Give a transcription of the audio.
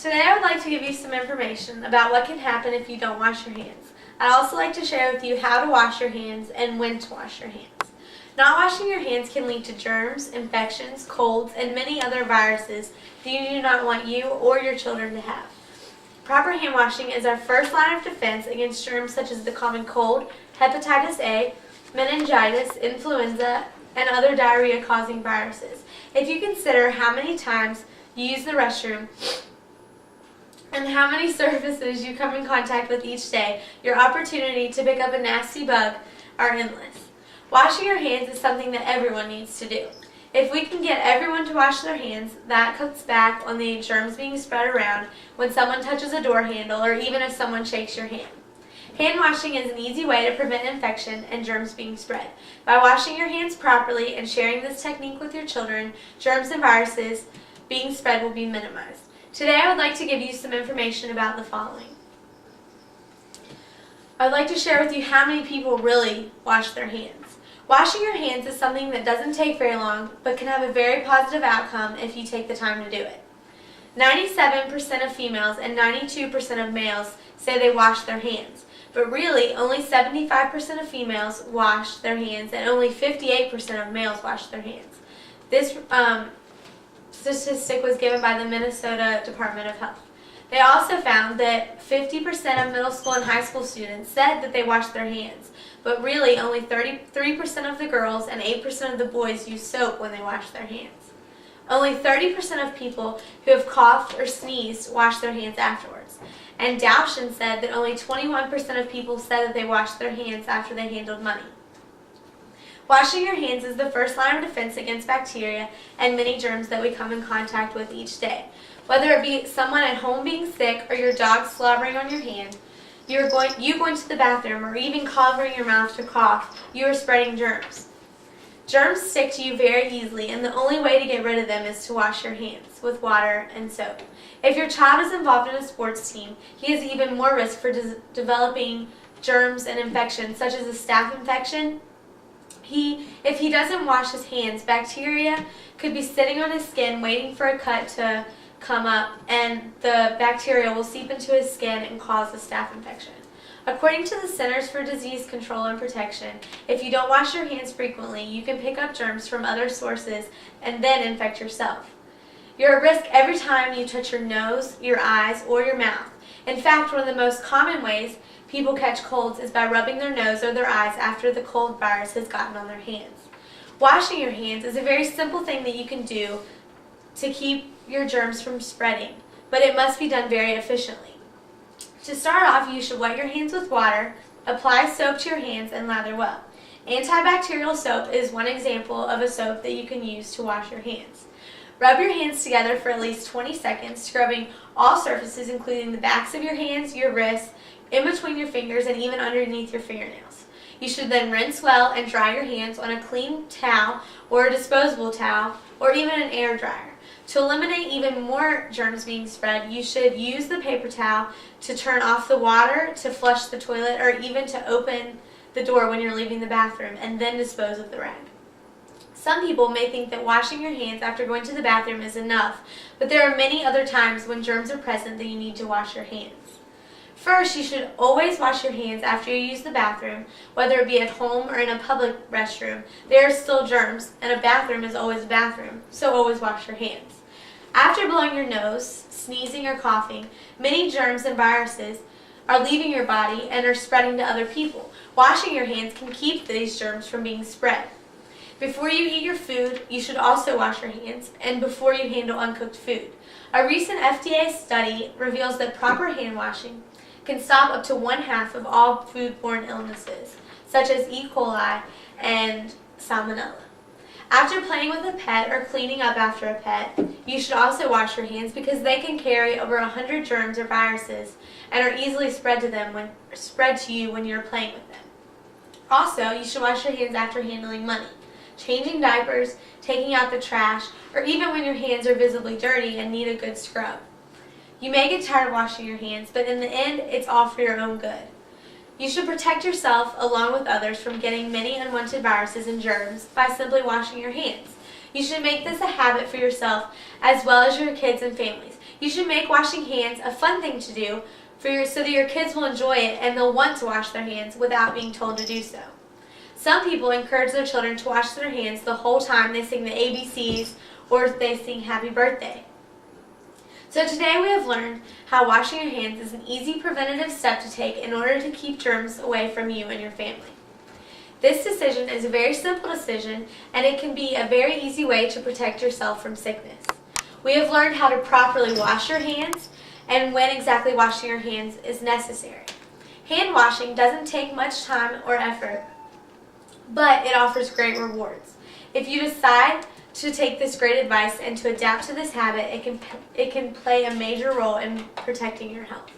Today I would like to give you some information about what can happen if you don't wash your hands. I'd also like to share with you how to wash your hands and when to wash your hands. Not washing your hands can lead to germs, infections, colds, and many other viruses that you do not want you or your children to have. Proper hand washing is our first line of defense against germs such as the common cold, hepatitis A, meningitis, influenza, and other diarrhea-causing viruses. If you consider how many times you use the restroom and how many surfaces you come in contact with each day, your opportunity to pick up a nasty bug are endless. Washing your hands is something that everyone needs to do. If we can get everyone to wash their hands, that cuts back on the germs being spread around when someone touches a door handle or even if someone shakes your hand. Hand washing is an easy way to prevent infection and germs being spread. By washing your hands properly and sharing this technique with your children, germs and viruses being spread will be minimized. Today I would like to give you some information about the following. I would like to share with you how many people really wash their hands. Washing your hands is something that doesn't take very long but can have a very positive outcome if you take the time to do it. 97% of females and 92% of males say they wash their hands, but really only 75% of females wash their hands and only 58% of males wash their hands. This statistic was given by the Minnesota Department of Health. They also found that 50% of middle school and high school students said that they wash their hands, but really only 33% of the girls and 8% of the boys use soap when they wash their hands. Only 30% of people who have coughed or sneezed wash their hands afterwards. And Dowshin said that only 21% of people said that they washed their hands after they handled money. Washing your hands is the first line of defense against bacteria and many germs that we come in contact with each day. Whether it be someone at home being sick or your dog slobbering on your hand, you going to the bathroom or even covering your mouth to cough, you are spreading germs. Germs stick to you very easily, and the only way to get rid of them is to wash your hands with water and soap. If your child is involved in a sports team, he has even more risk for developing germs and infections such as a staph infection. If he doesn't wash his hands, bacteria could be sitting on his skin waiting for a cut to come up, and the bacteria will seep into his skin and cause a staph infection. According to the Centers for Disease Control and Protection, if you don't wash your hands frequently, you can pick up germs from other sources and then infect yourself. You're at risk every time you touch your nose, your eyes, or your mouth. In fact, one of the most common ways people catch colds is by rubbing their nose or their eyes after the cold virus has gotten on their hands. Washing your hands is a very simple thing that you can do to keep your germs from spreading, but it must be done very efficiently. To start off, you should wet your hands with water, apply soap to your hands, and lather well. Antibacterial soap is one example of a soap that you can use to wash your hands. Rub your hands together for at least 20 seconds, scrubbing all surfaces including the backs of your hands, your wrists, in between your fingers, and even underneath your fingernails. You should then rinse well and dry your hands on a clean towel or a disposable towel or even an air dryer. To eliminate even more germs being spread, you should use the paper towel to turn off the water, to flush the toilet, or even to open the door when you're leaving the bathroom, and then dispose of the rag. Some people may think that washing your hands after going to the bathroom is enough, but there are many other times when germs are present that you need to wash your hands. First, you should always wash your hands after you use the bathroom, whether it be at home or in a public restroom. There are still germs, and a bathroom is always a bathroom, so always wash your hands. After blowing your nose, sneezing, or coughing, many germs and viruses are leaving your body and are spreading to other people. Washing your hands can keep these germs from being spread. Before you eat your food, you should also wash your hands, and before you handle uncooked food. A recent FDA study reveals that proper hand washing can stop up to 1/2 of all foodborne illnesses, such as E. coli and salmonella. After playing with a pet or cleaning up after a pet, you should also wash your hands because they can carry over 100 germs or viruses and are easily spread to you when you're playing with them. Also, you should wash your hands after handling money, changing diapers, taking out the trash, or even when your hands are visibly dirty and need a good scrub. You may get tired of washing your hands, but in the end, it's all for your own good. You should protect yourself along with others from getting many unwanted viruses and germs by simply washing your hands. You should make this a habit for yourself as well as your kids and families. You should make washing hands a fun thing to do so that your kids will enjoy it and they'll want to wash their hands without being told to do so. Some people encourage their children to wash their hands the whole time they sing the ABCs or if they sing Happy Birthday. So today we have learned how washing your hands is an easy preventative step to take in order to keep germs away from you and your family. This decision is a very simple decision, and it can be a very easy way to protect yourself from sickness. We have learned how to properly wash your hands and when exactly washing your hands is necessary. Hand washing doesn't take much time or effort, but it offers great rewards. If you decide to take this great advice and to adapt to this habit, it can play a major role in protecting your health.